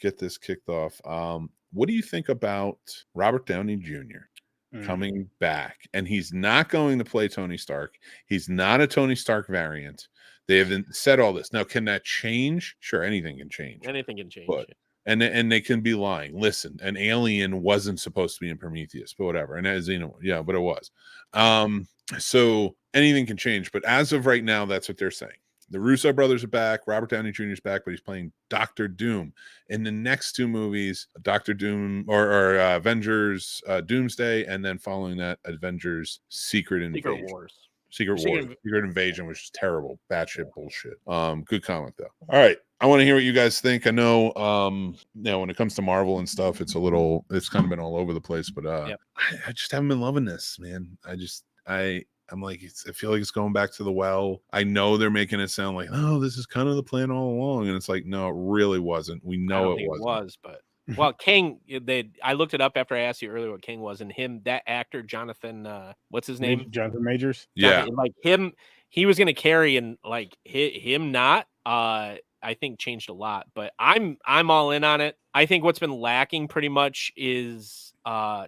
get this kicked off. What do you think about Robert Downey Jr. coming back? And he's not going to play Tony Stark. He's not a Tony Stark variant. They haven't said all this. Now, can that change? Sure, anything can change. Anything can change. But, and they can be lying. Listen, an alien wasn't supposed to be in Prometheus, but whatever. And as you know, yeah, but it was. So anything can change. But as of right now, that's what they're saying. The Russo brothers are back. Robert Downey Jr. is back, but he's playing Doctor Doom in the next two movies: Doctor Doom or Avengers Doomsday, and then following that, Avengers Secret Invasion. Secret Invasion, which is terrible, batshit bullshit. Good comic though. All right, I want to hear what you guys think. I know, when it comes to Marvel and stuff, it's kind of been all over the place. But I just haven't been loving this, man. I'm like, I feel like it's going back to the well. I know they're making it sound like, oh, this is kind of the plan all along, and it's like, no, it really wasn't. We know it wasn't. But well, King, I looked it up after I asked you earlier what King was, and that actor, Jonathan, what's his name? Jonathan Majors. Jonathan, like him, he was going to carry, and like him not, I think changed a lot. But I'm all in on it. I think what's been lacking pretty much is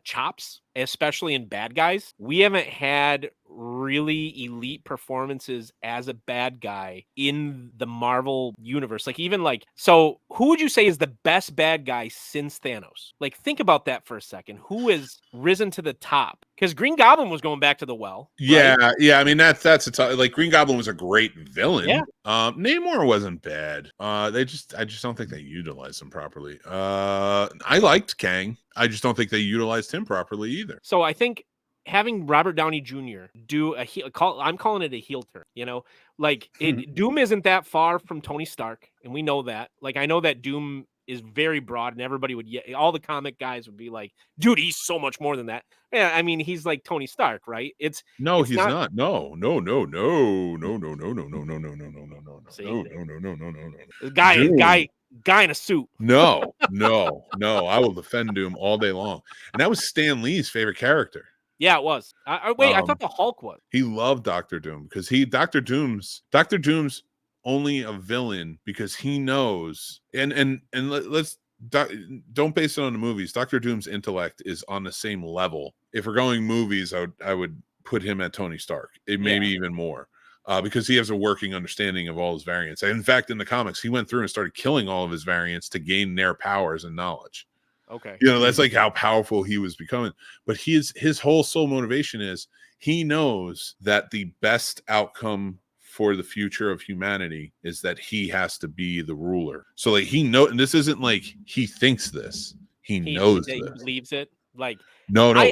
chops, especially in bad guys. We haven't had really elite performances as a bad guy in the Marvel universe. Like even like, so who would you say is the best bad guy since Thanos? Like think about that for a second. Who has risen to the top? Because Green Goblin was going back to the well. Yeah, right? yeah. I mean that's like Green Goblin was a great villain. Yeah. Namor wasn't bad. I just don't think they utilized him properly. I liked Kang. I just don't think they utilized him properly either. So I think having Robert Downey Jr. do I'm calling it a heel turn, like Doom isn't that far from Tony Stark. And we know that, like, I know that Doom is very broad and everybody would, all the comic guys would be like, dude, he's so much more than that. Yeah. I mean, he's like Tony Stark, right? He's not. No. Guy in a suit. No. I will defend Doom all day long. And that was Stan Lee's favorite character. Yeah, it was. I thought the Hulk was. He loved Dr. Doom because Dr. Doom's only a villain because he knows don't base it on the movies. Dr. Doom's intellect is on the same level. If we're going movies, I would put him at Tony Stark. Maybe even more. Because he has a working understanding of all his variants. In fact, in the comics, he went through and started killing all of his variants to gain their powers and knowledge. Okay. That's like how powerful he was becoming. But his whole sole motivation is he knows that the best outcome for the future of humanity is that he has to be the ruler. So like and this isn't like he thinks this. He knows this. He believes it. Like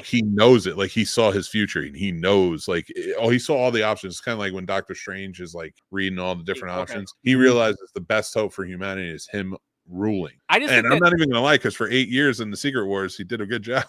he knows it. Like he saw his future and he knows, like, he saw all the options. It's kind of like when Doctor Strange is like reading all the different options. He realizes the best hope for humanity is him ruling. I'm not even gonna lie, because for 8 years in the Secret Wars, he did a good job.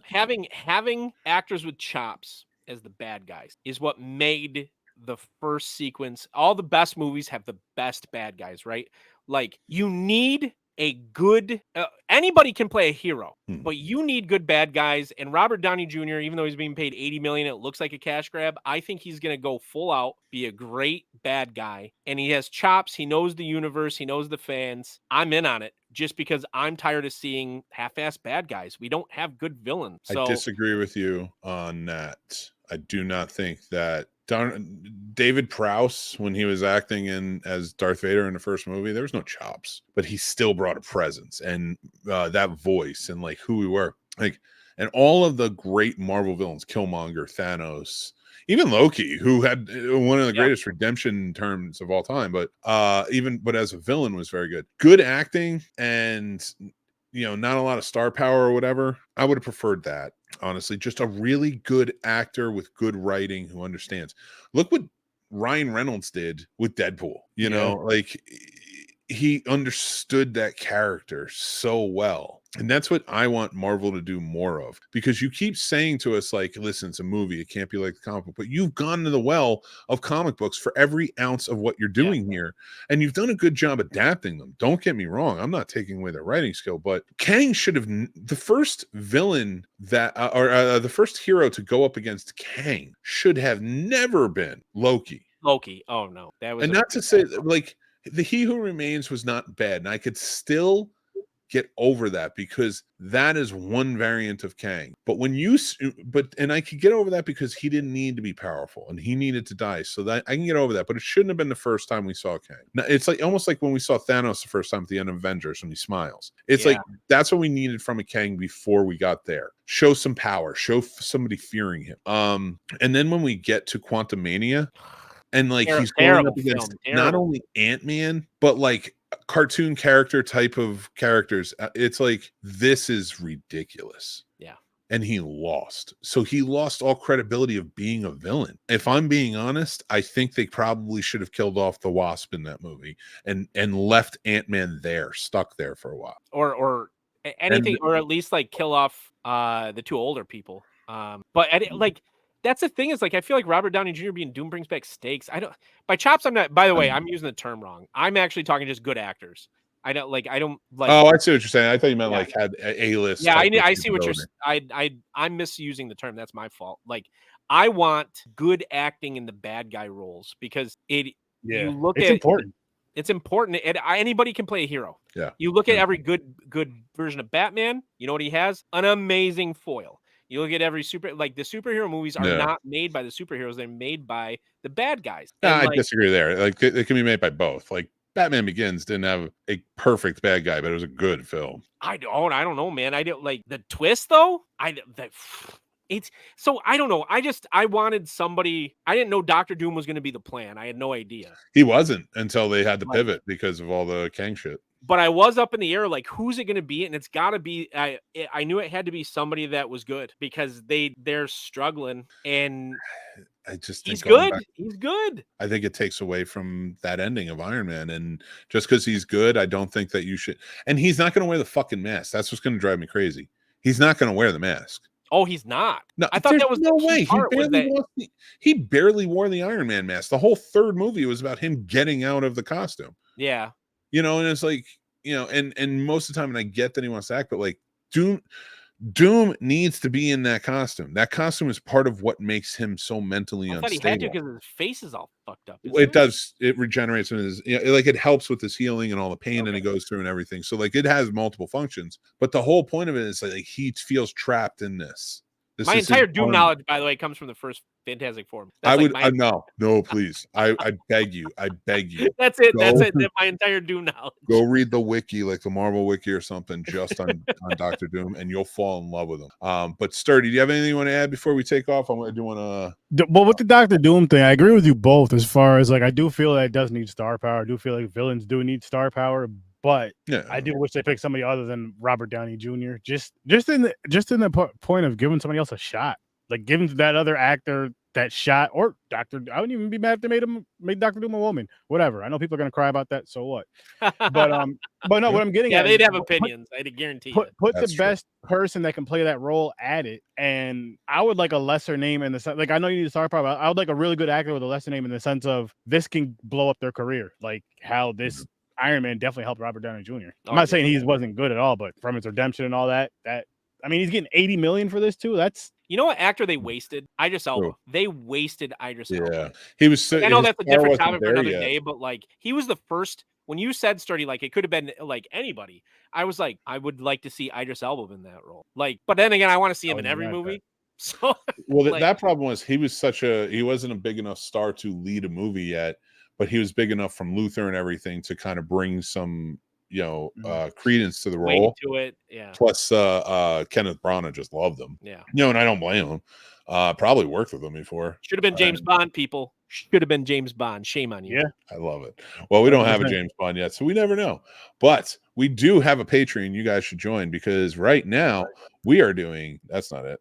having actors with chops as the bad guys is what made the first sequence. All the best movies have the best bad guys, right? Like you need a good anybody can play a hero, but you need good bad guys. And Robert Downey Jr., even though he's being paid $80 million, it looks like a cash grab. I think he's going to go full out, be a great bad guy, and he has chops. He knows the universe. He knows the fans. I'm in on it just because I'm tired of seeing half-assed bad guys. We don't have good villains. So I disagree with you on that. I do not think that David Prowse, when he was acting as Darth Vader in the first movie, there was no chops, but he still brought a presence and that voice and like who we were, like, and all of the great Marvel villains, Killmonger, Thanos, even Loki, who had one of the greatest redemption terms of all time, but as a villain was very good acting and not a lot of star power or whatever. I would have preferred that. Honestly, just a really good actor with good writing who understands. Look what Ryan Reynolds did with Deadpool. Like he understood that character so well. And that's what I want Marvel to do more of, because you keep saying to us, like, listen, it's a movie. It can't be like the comic book, but you've gone to the well of comic books for every ounce of what you're doing here. And you've done a good job adapting them. Don't get me wrong. I'm not taking away their writing skill, but Kang should have the first villain that, the first hero to go up against Kang should have never been Loki. Oh no. That was, and not to say like He Who Remains was not bad. And I could still get over that because that is one variant of Kang. But I could get over that because he didn't need to be powerful and he needed to die. So that I can get over that. But it shouldn't have been the first time we saw Kang. Now, it's like almost like when we saw Thanos the first time at the end of Avengers when he smiles. It's like that's what we needed from a Kang before we got there. Show some power, show somebody fearing him. And then when we get to Quantumania, and like he's going up against not only Ant-Man, but like cartoon character type of characters. It's like, this is ridiculous. Yeah. And he lost. So he lost all credibility of being a villain. If I'm being honest, I think they probably should have killed off the Wasp in that movie and left Ant-Man there, stuck there for a while. Or anything, or at least like kill off the two older people. But like, that's the thing is like, I feel like Robert Downey Jr. being Doom brings back stakes. By chops, I'm not, by the way, I'm using the term wrong. I'm actually talking just good actors. I don't like. Oh, I see what you're saying. I thought you meant like had A-list. Yeah, I see what you're. I'm misusing the term. That's my fault. Like, I want good acting in the bad guy roles because it's important. It's important. Anybody can play a hero. Yeah. You look at every good version of Batman. You know what he has? An amazing foil. You look at every the superhero movies are not made by the superheroes; they're made by the bad guys. I disagree there. Like they can be made by both. Like Batman Begins didn't have a perfect bad guy, but it was a good film. I don't know, man. I don't like the twist though. I don't know. I wanted somebody. I didn't know Dr. Doom was going to be the plan. I had no idea. He wasn't until they had to pivot because of all the Kang shit. But I was up in the air, like, who's it going to be? And it's got to be. I knew it had to be somebody that was good because they're struggling, and I just think he's good. He's good. I think it takes away from that ending of Iron Man, and just because he's good, I don't think that you should. And he's not going to wear the fucking mask. That's what's going to drive me crazy. He's not going to wear the mask. Oh, he's not. No, I thought that was no way. He barely wore the Iron Man mask. The whole third movie was about him getting out of the costume. Yeah. And it's like, and most of the time, and I get that he wants to act, but like Doom needs to be in that costume. That costume is part of what makes him so mentally unstable. I thought he had to because his face is all fucked up. It does. It regenerates him. Like it helps with his healing and all the pain that he goes through and everything. So like it has multiple functions. But the whole point of it is like he feels trapped in this. My entire Doom knowledge, by the way, comes from the first Fantastic Four. No, please. I beg you. That's it. That's it. My entire Doom knowledge. Go read the wiki, like the Marvel wiki or something, just on Dr. Doom, and you'll fall in love with him. But Sturdy, do you have anything you want to add before we take off? I do want to. Well, with the Dr. Doom thing, I agree with you both. As far as like, I do feel that it does need star power. I do feel like villains do need star power. But I do wish they picked somebody other than Robert Downey Jr. Just in the point of giving somebody else a shot, like giving that other actor that shot, or Doctor. I wouldn't even be mad if they made Dr. Doom a woman. Whatever. I know people are gonna cry about that. So what? But no, what I'm getting at, they'd have opinions. I'd guarantee. Put the best person that can play that role at it, and I would like a lesser name in the sense. Like I know you need to start power. I would like a really good actor with a lesser name in the sense of this can blow up their career, like how this. Iron Man definitely helped Robert Downey Jr. I'm not saying he wasn't good at all, but from his redemption and all that, I mean, he's getting $80 million for this too. That's what actor they wasted? Idris Elba. They wasted Idris Elba. Yeah, he was. I know that's a different topic for another day, but like he was the first. When you said Sturdy, like it could have been like anybody. I was like, I would like to see Idris Elba in that role. Like, but then again, I want to see him in every movie. So well, that problem was he wasn't a big enough star to lead a movie yet. But he was big enough from Luther and everything to kind of bring some, credence to the role. To it, yeah. Plus, Kenneth Branagh just loved him. Yeah. And I don't blame him. Probably worked with him before. Should have been James Bond, people. Should have been James Bond. Shame on you. Yeah. I love it. Well, we don't have a James Bond yet, so we never know. But we do have a Patreon you guys should join because right now we are doing. That's not it.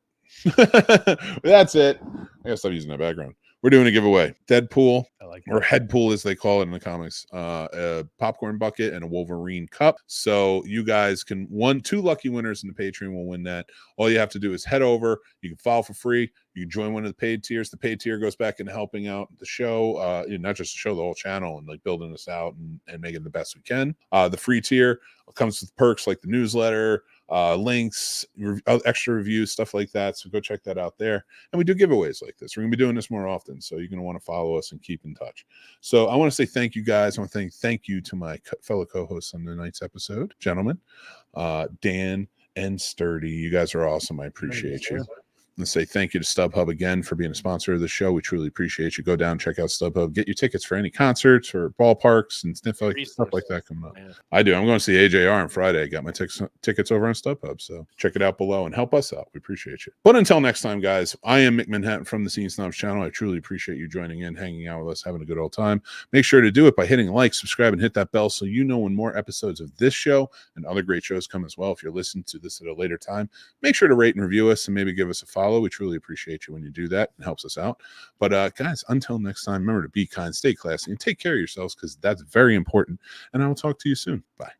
That's it. I gotta stop using that background. We're doing a giveaway. Deadpool, or Headpool as they call it in the comics, a popcorn bucket and a Wolverine cup. So you guys can two lucky winners in the Patreon will win that. All you have to do is head over. You can file for free. You can join one of the paid tiers. The paid tier goes back into helping out the show, not just the show, the whole channel, and like building us out and making the best we can. The free tier comes with perks like the newsletter, links, extra reviews, stuff like that. So go check that out there. And we do giveaways like this. We're going to be doing this more often. So you're going to want to follow us and keep in touch. So I want to say thank you guys. I want to thank you to my fellow co-hosts on tonight's episode, gentlemen, Dan and Sturdy. You guys are awesome. I appreciate you. Let's say thank you to StubHub again for being a sponsor of the show. We truly appreciate you. Go down, check out StubHub, get your tickets for any concerts or ballparks and stuff like that coming up. Yeah. I do. I'm going to see AJR on Friday. I got my tickets over on StubHub, so check it out below and help us out. We appreciate you. But until next time, guys, I am Mick Manhattan from the Scene Snobs channel. I truly appreciate you joining in, hanging out with us, having a good old time. Make sure to do it by hitting like, subscribe, and hit that bell so you know when more episodes of this show and other great shows come as well. If you're listening to this at a later time, make sure to rate and review us and maybe give us a follow. We truly appreciate you when you do that. It helps us out. But guys, until next time, remember to be kind, stay classy, and take care of yourselves because that's very important. And I will talk to you soon. Bye.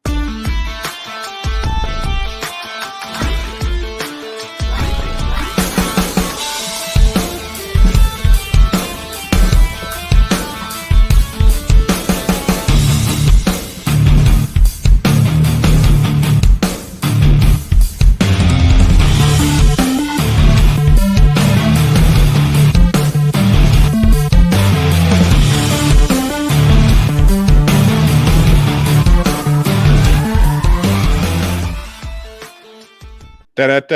Da-da-da.